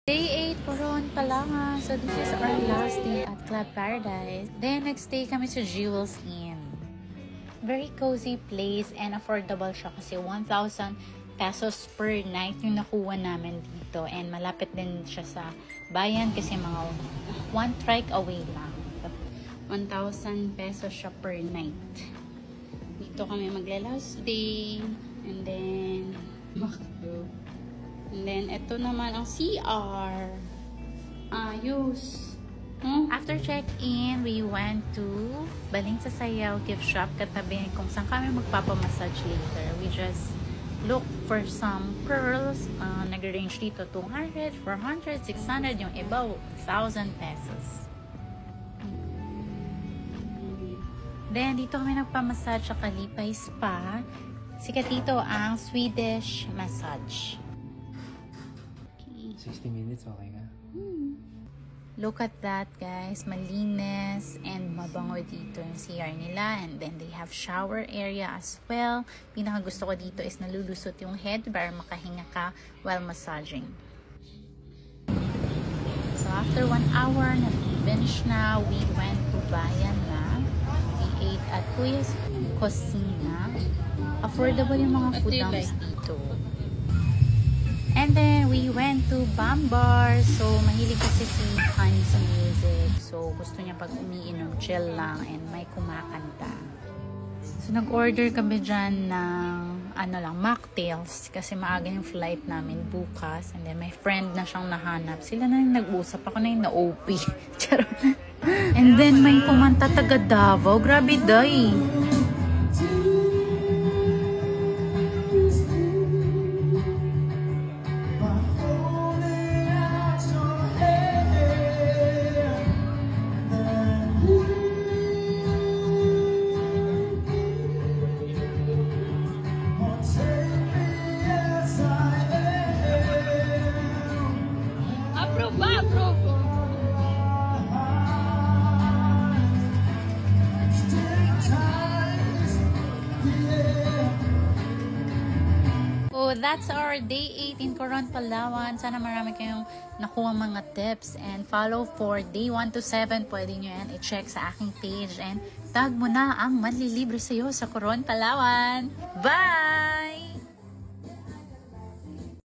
Day 8, Coron, Palangan. So this is our last day at Club Paradise. Then next day kami sa Jewels Inn. Very cozy place and affordable siya kasi 1,000 pesos per night yung nakuha namin dito. And malapit din siya sa bayan kasi mga 1 trike away lang. 1,000 pesos siya per night. Dito kami magla-last day. And then ito naman ang CR. Ayos. After check-in, we went to Baling sa Sayaw gift shop katabi kung saan kami magpapamassage later. We just look for some pearls. Nag-range dito 200, 400, 600. Yung iba, 1,000 pesos. Then, dito kami nagpamassage sa Kalipay Spa. Sikat dito ang Swedish massage. 60 minutes, okay ka? Look at that, guys. Malinis and mabango dito yung CR nila. And then they have shower area as well. Pinaka gusto ko dito is nalulusot yung head para makahinga ka while massaging. So after 1 hour, na-finish na. We went to Bayan na. We ate at Kuya's Cocina. Affordable yung mga food dumps dito. And then, we went to Bambar. So, mahilig kasi si Honey sa music. So, gusto niya pag umiinom, chill lang and may kumakanta. So, nag-order kami dyan ng mocktails kasi maaga yung flight namin bukas. And then, my friend na siyang nahanap. Sila na yung nag-usap. Ako na yung na-OP. And then, may kumanta taga Davao. Grabe, day. So that's our day 8 in Coron, Palawan. Sana marami kayong nakuha mga tips. And follow for day 1 to 7. Pwede nyo yan i-check sa aking page. And tag mo na ang manlilibre sa'yo sa Coron, Palawan. Bye!